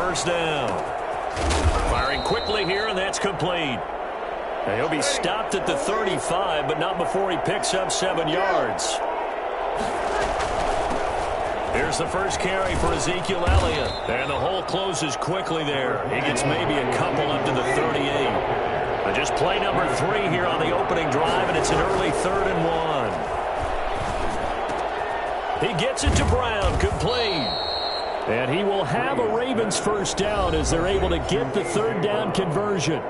first down. Firing quickly here, and that's complete. And he'll be stopped at the 35, but not before he picks up 7 yards. Here's the first carry for Ezekiel Elliott. And the hole closes quickly there. He gets maybe a couple up to the 38. But just play number 3 here on the opening drive, and it's an early 3rd and 1. He gets it to Brown, complete. And he will have a Ravens first down as they're able to get the 3rd down conversion.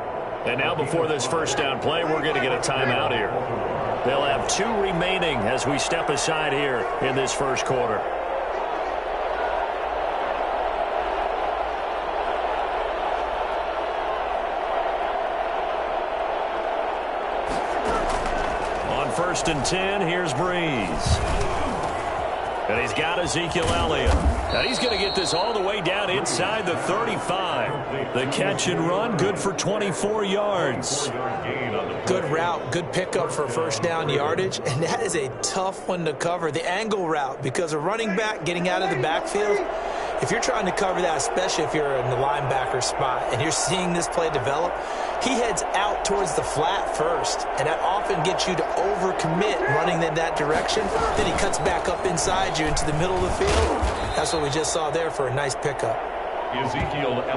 And now before this first down play, we're going to get a timeout here. They'll have 2 remaining as we step aside here in this first quarter. On 1st and 10, here's Breeze. And he's got Ezekiel Elliott. And he's going to get this all the way down inside the 35. The catch and run, good for 24 yards. Good route, good pickup for first down yardage. And that is a tough one to cover, the angle route, because a running back getting out of the backfield, if you're trying to cover that, especially if you're in the linebacker spot and you're seeing this play develop, he heads out towards the flat first, and that often gets you to overcommit running in that direction. Then he cuts back up inside you into the middle of the field. That's what we just saw there for a nice pickup.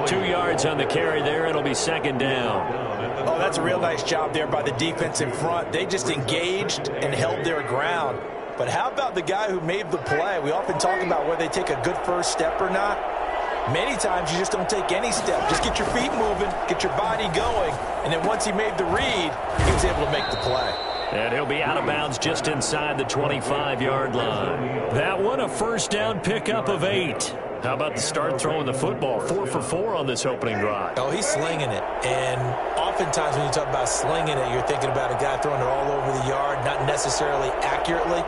2 yards on the carry there. It'll be 2nd down. Oh, that's a real nice job there by the defense in front. They just engaged and held their ground. But how about the guy who made the play? We often talk about whether they take a good first step or not. Many times you just don't take any step. Just get your feet moving, get your body going, and then once he made the read, he was able to make the play. And he'll be out of bounds just inside the 25-yard line. That one, a first down pickup of 8. How about the start throwing the football? 4 for 4 on this opening drive. Oh, he's slinging it. And oftentimes when you talk about slinging it, you're thinking about a guy throwing it all over the yard, not necessarily accurately.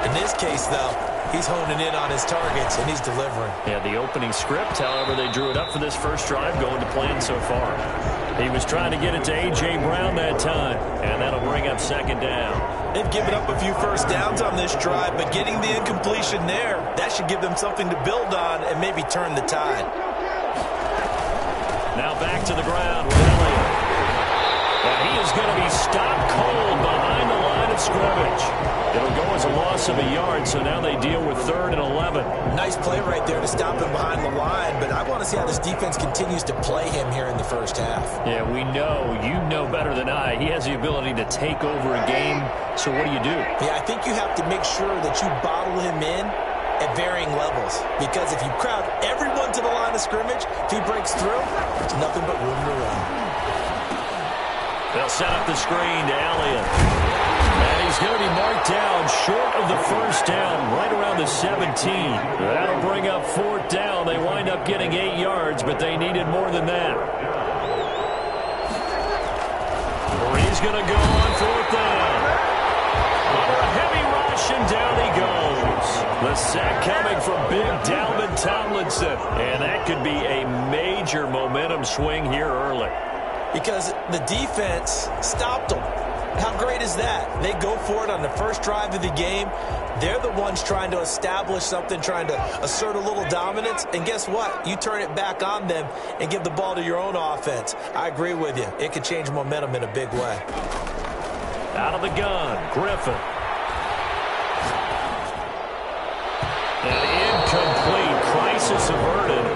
In this case, though, he's honing in on his targets, and he's delivering. Yeah, the opening script, however, they drew it up for this first drive, going to plan so far. He was trying to get it to A.J. Brown that time, and that'll bring up 2nd down. They've given up a few first downs on this drive, but getting the incompletion there, that should give them something to build on and maybe turn the tide. Now back to the ground with Elliott. And he is going to be stopped cold behind the line of scrimmage. It'll go as a loss of a yard, so now they deal with 3rd and 11. Nice play right there to stop him behind the line, but I want to see how this defense continues to play him here in the first half. Yeah, we know, you know better than I, he has the ability to take over a game, so what do you do? Yeah, I think you have to make sure that you bottle him in at varying levels, because if you crowd everyone to the line of scrimmage, if he breaks through, it's nothing but room to run. They'll set up the screen to Elliott. And he's going to be marked down short of the first down, right around the 17. That'll bring up 4th down. They wind up getting 8 yards, but they needed more than that. He's going to go on 4th down. Under a heavy rush, and down he goes. The sack coming from big Dalvin Tomlinson. And that could be a major momentum swing here early. Because the defense stopped them. How great is that? They go for it on the first drive of the game. They're the ones trying to establish something, trying to assert a little dominance. And guess what? You turn it back on them and give the ball to your own offense. I agree with you. It could change momentum in a big way. Out of the gun, Griffin. An incomplete. Crisis averted.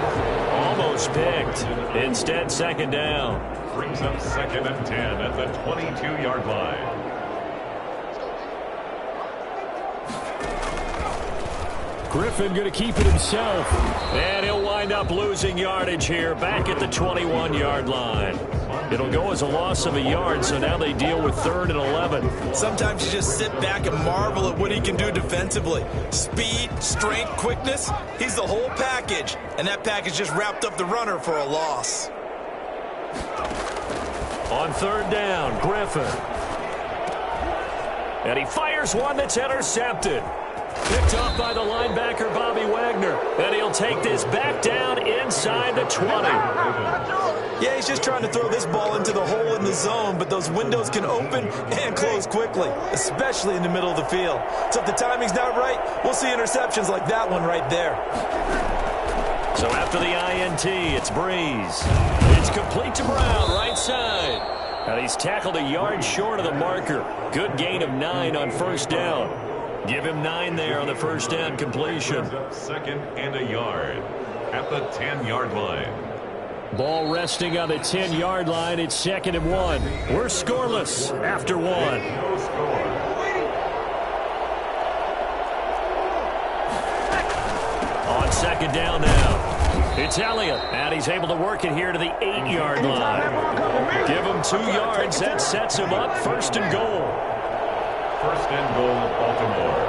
Almost picked. Instead, 2nd down. Brings up 2nd and 10 at the 22-yard line. Griffin going to keep it himself. And he'll wind up losing yardage here back at the 21-yard line. It'll go as a loss of a yard, so now they deal with 3rd and 11. Sometimes you just sit back and marvel at what he can do defensively. Speed, strength, quickness, he's the whole package. And that package just wrapped up the runner for a loss. On 3rd down, Griffin. And he fires one that's intercepted. Picked off by the linebacker, Bobby Wagner. And he'll take this back down inside the 20. Yeah, he's just trying to throw this ball into the hole in the zone, but those windows can open and close quickly, especially in the middle of the field. So if the timing's not right, we'll see interceptions like that one right there. So after the INT, it's Breeze. It's complete to Brown, right side. And he's tackled a yard short of the marker. Good gain of 9 on first down. Give him 9 there on the first down completion. Second and a yard at the 10-yard line. Ball resting on the 10-yard line. It's 2nd and 1. We're scoreless after 1. No score. On second down now. It's Elliott, and he's able to work it here to the 8-yard line. Give him 2 yards. That sets him up 1st and goal. 1st and goal, Baltimore.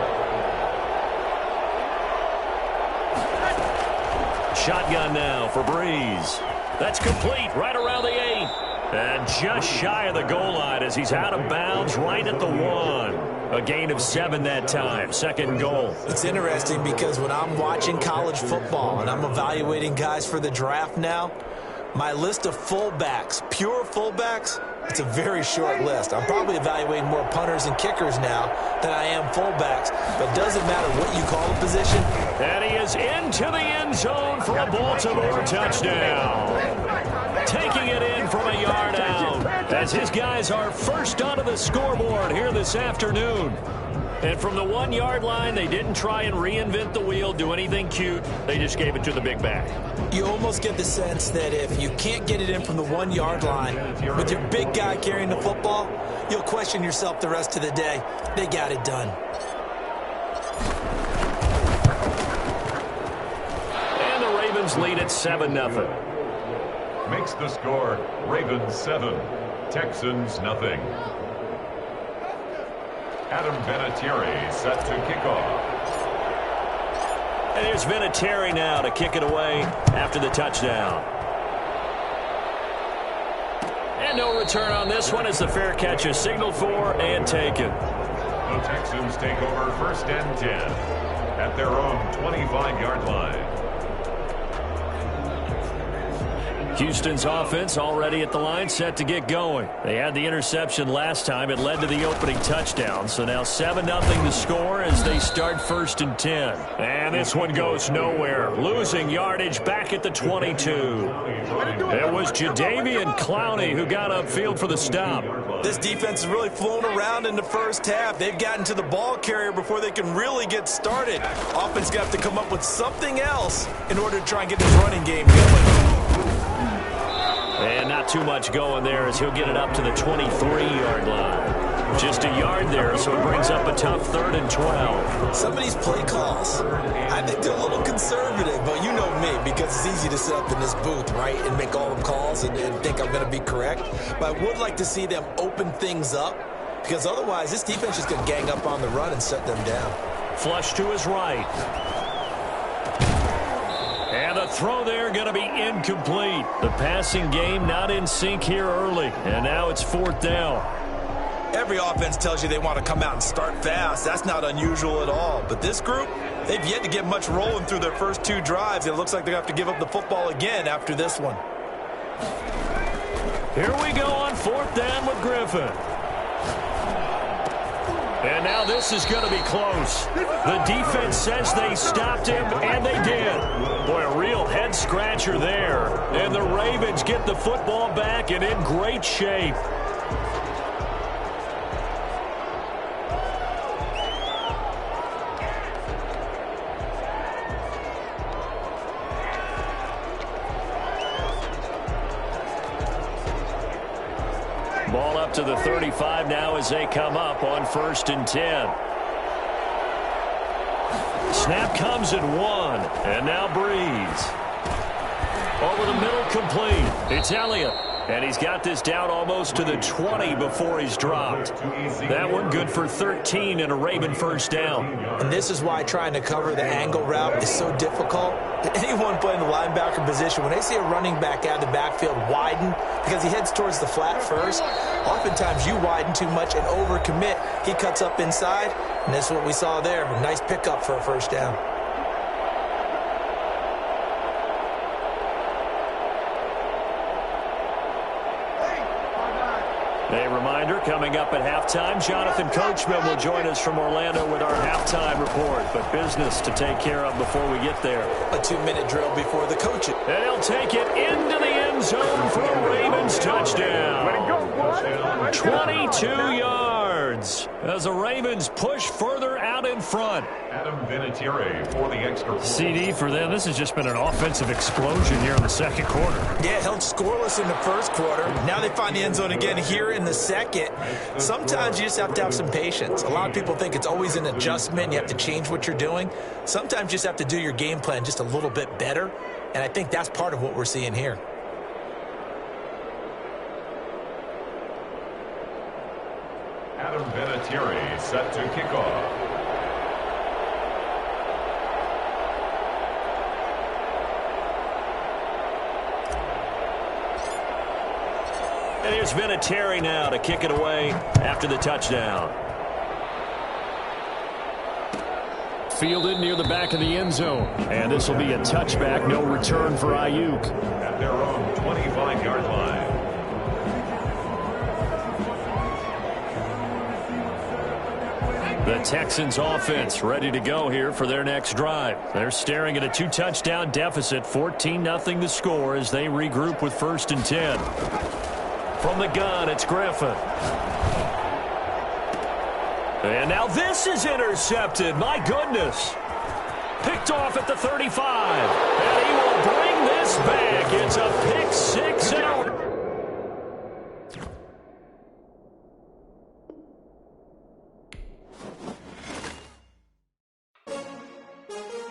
Shotgun now for Breeze. That's complete right around the 8. And just shy of the goal line as he's out of bounds right at the 1. A gain of 7 that time. 2nd and goal. It's interesting because when I'm watching college football and I'm evaluating guys for the draft now, my list of fullbacks, pure fullbacks, it's a very short list. I'm probably evaluating more punters and kickers now than I am fullbacks. But it doesn't matter what you call a position. And he is into the end zone for a Baltimore touchdown. Taking it in from a yard out as his guys are first onto the scoreboard here this afternoon. And from the 1-yard line, they didn't try and reinvent the wheel, do anything cute. They just gave it to the big back. You almost get the sense that if you can't get it in from the 1-yard line with your big guy carrying the football, you'll question yourself the rest of the day. They got it done. And the Ravens lead at 7-0. Makes the score Ravens 7, Texans nothing. Adam Vinatieri set to kick off. And here's Vinatieri now to kick it away after the touchdown. And no return on this one as the fair catch is signaled for and taken. The Texans take over 1st and 10 at their own 25-yard line. Houston's offense already at the line, set to get going. They had the interception last time. It led to the opening touchdown. So now 7-0 to score as they start 1st and 10. And this one goes nowhere. Losing yardage back at the 22. It was Jadeveon Clowney who got upfield for the stop. This defense has really flown around in the first half. They've gotten to the ball carrier before they can really get started. Offense got to come up with something else in order to try and get this running game going. And not too much going there as he'll get it up to the 23-yard line. Just a yard there, so it brings up a tough 3rd and 12. Some of these play calls, I think they're a little conservative, but you know me, because it's easy to sit up in this booth, right, and make all the calls and think I'm going to be correct. But I would like to see them open things up, because otherwise this defense is going to gang up on the run and shut them down. Flush to his right. And the throw there going to be incomplete. The passing game not in sync here early. And now it's 4th down. Every offense tells you they want to come out and start fast. That's not unusual at all. But this group, they've yet to get much rolling through their first 2 drives. It looks like they're going to have to give up the football again after this one. Here we go on 4th down with Griffin. And now this is going to be close. The defense says they stopped him, and they did. Boy, a real head-scratcher there. And the Ravens get the football back and in great shape. Ball up to the 35 now as they come up on 1st and 10. Snap comes at 1, and now Breeze. Over the middle, complete. It's Elliott, and he's got this down almost to the 20 before he's dropped. That one good for 13 and a Raven first down. And this is why trying to cover the angle route is so difficult. Anyone playing the linebacker position, when they see a running back out of the backfield widen because he heads towards the flat first, oftentimes you widen too much and overcommit. He cuts up inside, and that's what we saw there. A nice pickup for a first down. A reminder, coming up at halftime, Jonathan Coachman will join us from Orlando with our halftime report. But business to take care of before we get there. A 2-minute drill before the coaching. And he'll take it into the end zone for a Ravens touchdown. 22 yards as the Ravens push further out in front. Adam Vinatieri for the extra point. CD for them. This has just been an offensive explosion here in the second quarter. Yeah, held scoreless in the first quarter. Now they find the end zone again here in the second. Sometimes you just have to have some patience. A lot of people think it's always an adjustment. You have to change what you're doing. Sometimes you just have to do your game plan just a little bit better. And I think that's part of what we're seeing here. Adam Vinatieri set to kick off. And here's Vinatieri now to kick it away after the touchdown. Fielded near the back of the end zone. And this will be a touchback, no return for Ayuk. At their own 25-yard line. The Texans offense ready to go here for their next drive. They're staring at a 2-touchdown deficit, 14-0 the score as they regroup with 1st and 10. From the gun, it's Griffin. And now this is intercepted. My goodness. Picked off at the 35.